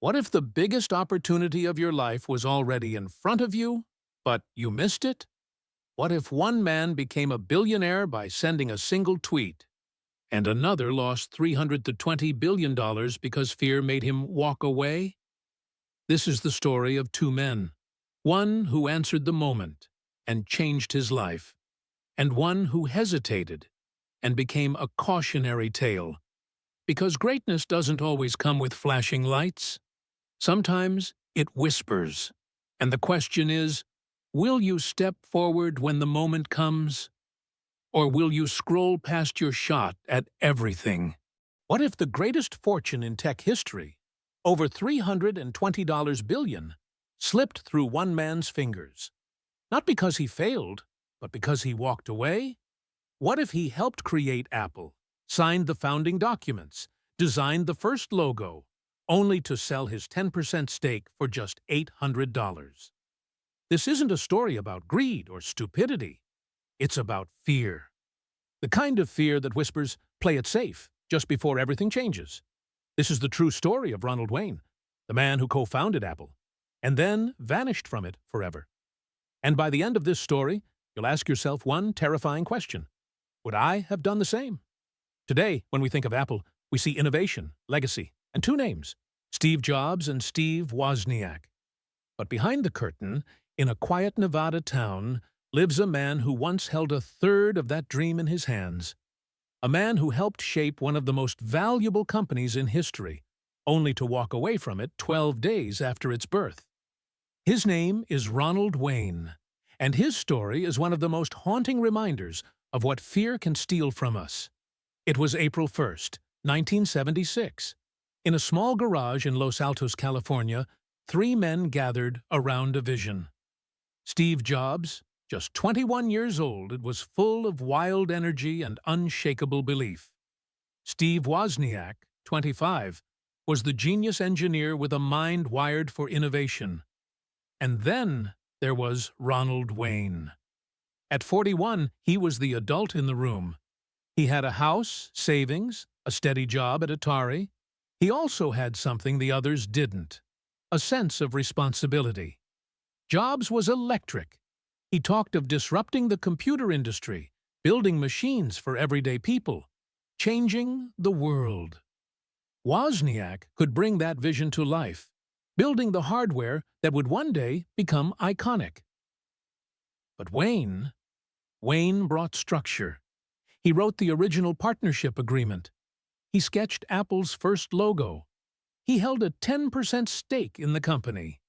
What if the biggest opportunity of your life was already in front of you, but you missed it? What if one man became a billionaire by sending a single tweet, and another lost $300 to $20 billion because fear made him walk away? This is the story of two men. One who answered the moment and changed his life, and one who hesitated and became a cautionary tale. Because greatness doesn't always come with flashing lights. Sometimes it whispers, and the question is, will you step forward when the moment comes? Or will you scroll past your shot at everything? What if the greatest fortune in tech history, over $320 billion, slipped through one man's fingers? Not because he failed, but because he walked away? What if he helped create Apple, signed the founding documents, designed the first logo, only to sell his 10% stake for just $800? This isn't a story about greed or stupidity. It's about fear. The kind of fear that whispers, "Play it safe," just before everything changes. This is the true story of Ronald Wayne, the man who co-founded Apple, and then vanished from it forever. And by the end of this story, you'll ask yourself one terrifying question. Would I have done the same? Today, when we think of Apple, we see innovation, legacy, and two names, Steve Jobs and Steve Wozniak. But behind the curtain, in a quiet Nevada town, lives a man who once held a third of that dream in his hands. A man who helped shape one of the most valuable companies in history, only to walk away from it 12 days after its birth. His name is Ronald Wayne, and his story is one of the most haunting reminders of what fear can steal from us. It was April 1st, 1976. In a small garage in Los Altos, California, three men gathered around a vision. Steve Jobs, just 21 years old, it was full of wild energy and unshakable belief. Steve Wozniak, 25, was the genius engineer with a mind wired for innovation. And then there was Ronald Wayne. At 41, he was the adult in the room. He had a house, savings, a steady job at Atari. He also had something the others didn't, a sense of responsibility. Jobs was electric. He talked of disrupting the computer industry, building machines for everyday people, changing the world. Wozniak could bring that vision to life, building the hardware that would one day become iconic. But Wayne brought structure. He wrote the original partnership agreement. He sketched Apple's first logo. He held a 10% stake in the company.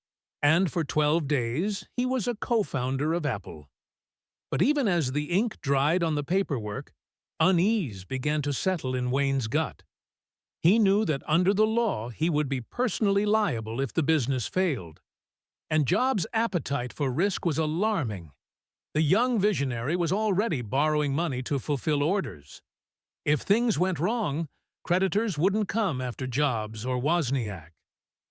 And for 12 days, he was a co-founder of Apple. But even as the ink dried on the paperwork, unease began to settle in Wayne's gut. He knew that under the law, he would be personally liable if the business failed. And Jobs' appetite for risk was alarming. The young visionary was already borrowing money to fulfill orders. If things went wrong, creditors wouldn't come after Jobs or Wozniak.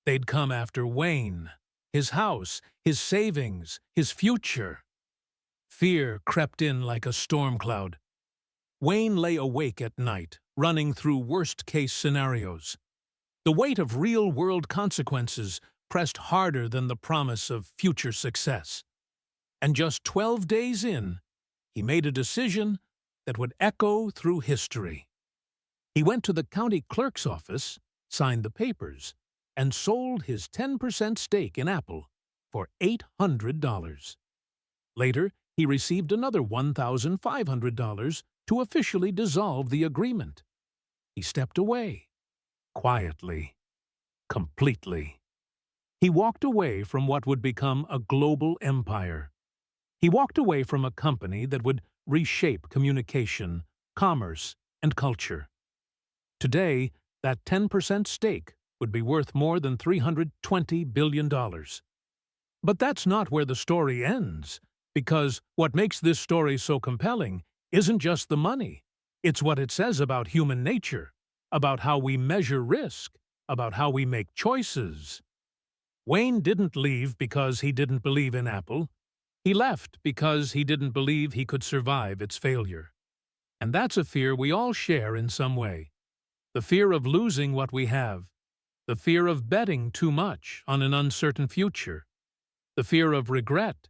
They'd come after Wayne, his house, his savings, his future. Fear crept in like a storm cloud. Wayne lay awake at night, running through worst-case scenarios. The weight of real-world consequences pressed harder than the promise of future success. And just 12 days in, he made a decision that would echo through history. He went to the county clerk's office, signed the papers, and sold his 10% stake in Apple for $800. Later, he received another $1,500 to officially dissolve the agreement. He stepped away, quietly, completely. He walked away from what would become a global empire. He walked away from a company that would reshape communication, commerce, and culture. Today, that 10% stake would be worth more than $320 billion. But that's not where the story ends, because what makes this story so compelling isn't just the money. It's what it says about human nature, about how we measure risk, about how we make choices. Wayne didn't leave because he didn't believe in Apple. He left because he didn't believe he could survive its failure. And that's a fear we all share in some way. The fear of losing what we have. the fear of betting too much on an uncertain future, the fear of regret.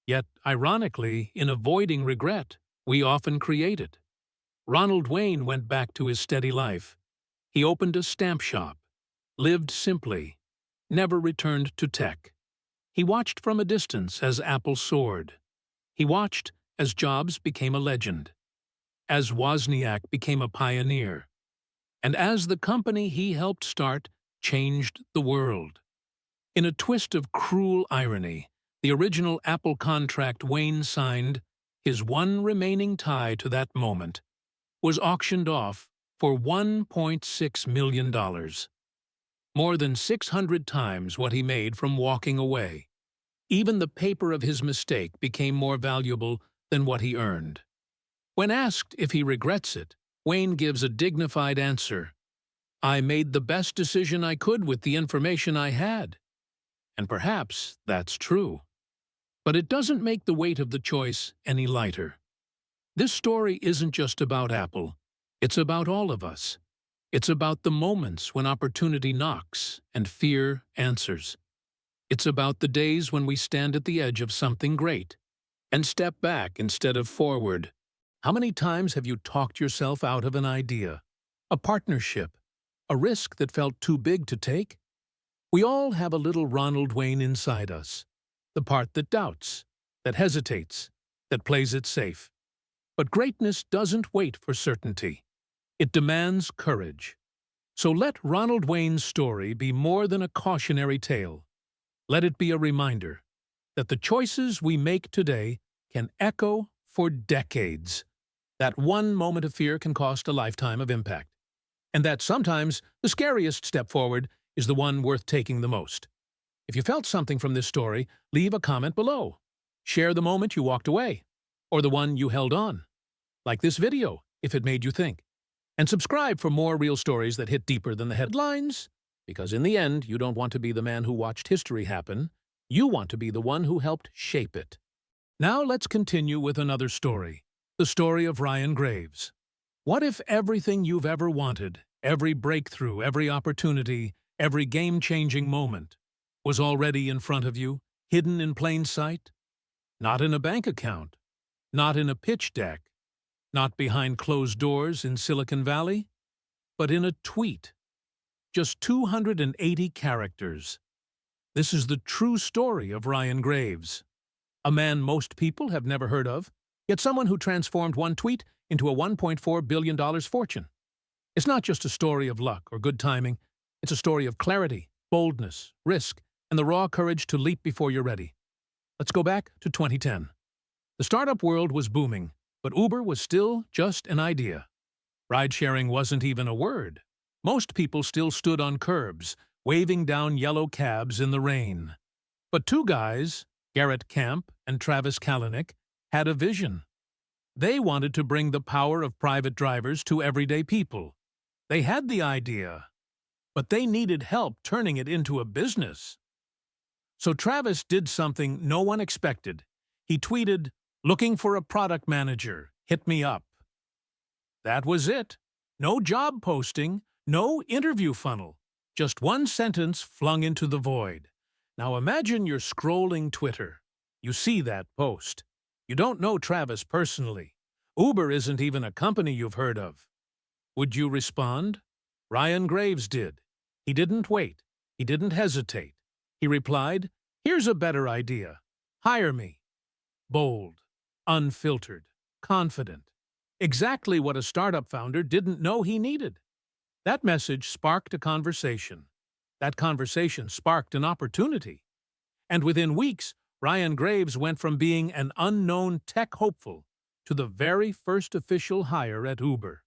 Yet, ironically, in avoiding regret, we often create it. Ronald Wayne went back to his steady life. He opened a stamp shop, lived simply, never returned to tech. He watched from a distance as Apple soared. He watched as Jobs became a legend, as Wozniak became a pioneer, and as the company he helped start changed the world. In a twist of cruel irony, the original Apple contract Wayne signed, his one remaining tie to that moment, was auctioned off for $1.6 million, more than 600 times what he made from walking away. Even the paper of his mistake became more valuable than what he earned. When asked if he regrets it, Wayne gives a dignified answer. "I made the best decision I could with the information I had." And perhaps that's true. But it doesn't make the weight of the choice any lighter. This story isn't just about Apple. It's about all of us. It's about the moments when opportunity knocks and fear answers. It's about the days when we stand at the edge of something great and step back instead of forward. How many times have you talked yourself out of an idea, a partnership, a risk that felt too big to take? We all have a little Ronald Wayne inside us, the part that doubts, that hesitates, that plays it safe. But greatness doesn't wait for certainty. It demands courage. So let Ronald Wayne's story be more than a cautionary tale. Let it be a reminder that the choices we make today can echo for decades. That one moment of fear can cost a lifetime of impact. And that sometimes the scariest step forward is the one worth taking the most. If you felt something from this story, leave a comment below. Share the moment you walked away, or the one you held on. Like this video if it made you think. And subscribe for more real stories that hit deeper than the headlines. Because in the end, you don't want to be the man who watched history happen. You want to be the one who helped shape it. Now let's continue with another story. The story of Ryan Graves. What if everything you've ever wanted, every breakthrough, every opportunity, every game-changing moment, was already in front of you, hidden in plain sight? Not in a bank account, not in a pitch deck, not behind closed doors in Silicon Valley, but in a tweet. Just 280 characters. This is the true story of Ryan Graves. A man most people have never heard of, yet someone who transformed one tweet into a $1.4 billion fortune. It's not just a story of luck or good timing. It's a story of clarity, boldness, risk, and the raw courage to leap before you're ready. Let's go back to 2010. The startup world was booming, but Uber was still just an idea. Ride-sharing wasn't even a word. Most people still stood on curbs, waving down yellow cabs in the rain. But two guys, Garrett Camp and Travis Kalanick, had a vision. They wanted to bring the power of private drivers to everyday people. They had the idea, but they needed help turning it into a business. So Travis did something no one expected. He tweeted, "Looking for a product manager, hit me up." That was it. No job posting, no interview funnel. Just one sentence flung into the void. Now imagine you're scrolling Twitter. You see that post. You don't know Travis personally. Uber isn't even a company you've heard of. Would you respond? Ryan Graves did. He didn't wait. He didn't hesitate. He replied, "Here's a better idea. Hire me." Bold, unfiltered, confident. Exactly what a startup founder didn't know he needed. That message sparked a conversation. That conversation sparked an opportunity. And within weeks, Ryan Graves went from being an unknown tech hopeful to the very first official hire at Uber.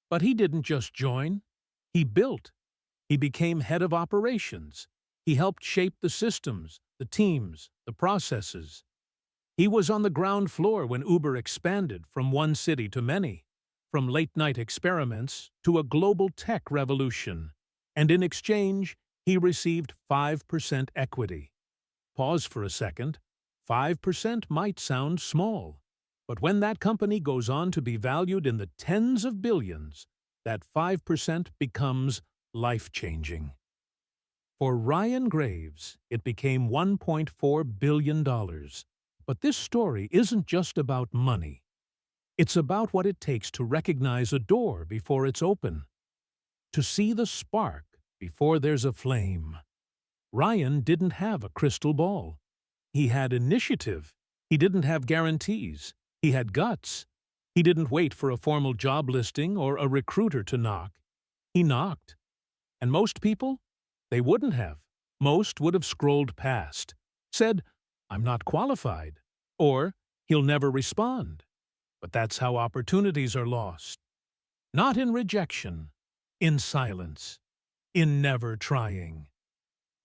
But he didn't just join. He built. He became head of operations. He helped shape the systems, the teams, the processes. He was on the ground floor when Uber expanded from one city to many, from late-night experiments to a global tech revolution. And in exchange, he received 5% equity. Pause for a second. 5% might sound small, but when that company goes on to be valued in the tens of billions, that 5% becomes life-changing. For Ryan Graves, it became $1.4 billion. But this story isn't just about money. It's about what it takes to recognize a door before it's open, to see the spark before there's a flame. Ryan didn't have a crystal ball. He had initiative. He didn't have guarantees. He had guts. He didn't wait for a formal job listing or a recruiter to knock. He knocked. And most people? They wouldn't have. Most would have scrolled past, said, "I'm not qualified," or "He'll never respond." But that's how opportunities are lost. Not in rejection, in silence, in never trying.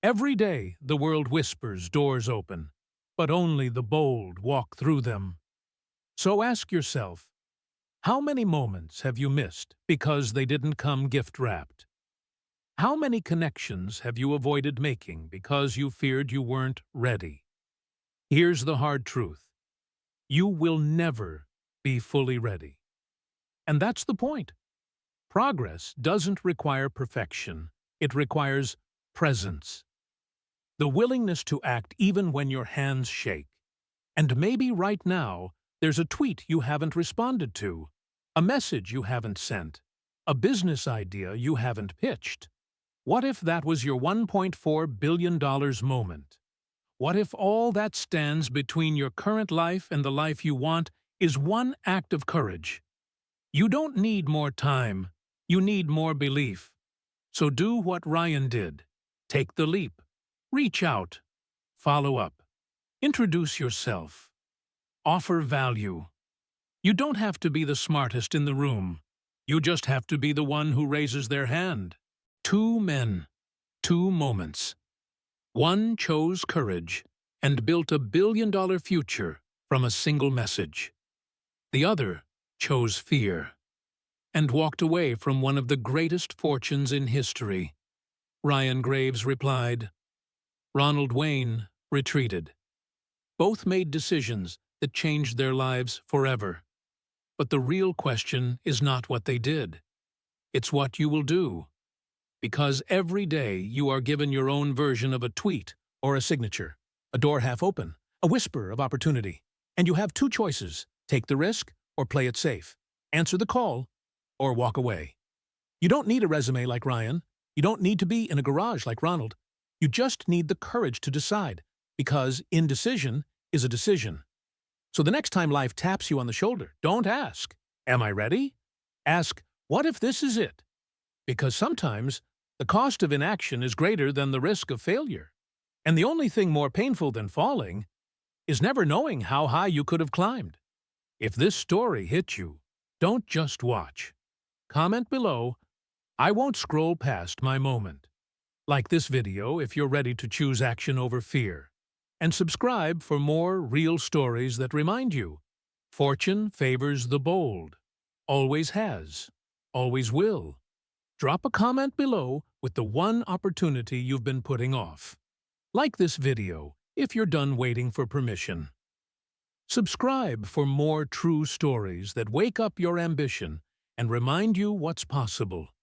Every day the world whispers doors open, but only the bold walk through them. So ask yourself, how many moments have you missed because they didn't come gift-wrapped? How many connections have you avoided making because you feared you weren't ready? Here's the hard truth. You will never be fully ready. And that's the point. Progress doesn't require perfection. It requires presence. The willingness to act even when your hands shake. And maybe right now, there's a tweet you haven't responded to, a message you haven't sent, a business idea you haven't pitched. What if that was your $1.4 billion moment? What if all that stands between your current life and the life you want is one act of courage? You don't need more time. You need more belief. So do what Ryan did. Take the leap. Reach out. Follow up. Introduce yourself. Offer value. You don't have to be the smartest in the room. You just have to be the one who raises their hand. 2 men, 2 moments. One chose courage and built a billion-dollar future from a single message. The other chose fear and walked away from one of the greatest fortunes in history. Ryan Graves replied. Ronald Wayne retreated. Both made decisions that changed their lives forever. But the real question is not what they did. It's what you will do. Because every day you are given your own version of a tweet or a signature, a door half open, a whisper of opportunity. And you have 2 choices: take the risk or play it safe, answer the call or walk away. You don't need a resume like Ryan. You don't need to be in a garage like Ronald. You just need the courage to decide, because indecision is a decision. So the next time life taps you on the shoulder, don't ask, "Am I ready?" Ask, "What if this is it?" Because sometimes the cost of inaction is greater than the risk of failure. And the only thing more painful than falling is never knowing how high you could have climbed. If this story hit you, don't just watch. Comment below, "I won't scroll past my moment." Like this video if you're ready to choose action over fear. And subscribe for more real stories that remind you, fortune favors the bold. Always has. Always will. Drop a comment below with the one opportunity you've been putting off. Like this video if you're done waiting for permission. Subscribe for more true stories that wake up your ambition and remind you what's possible.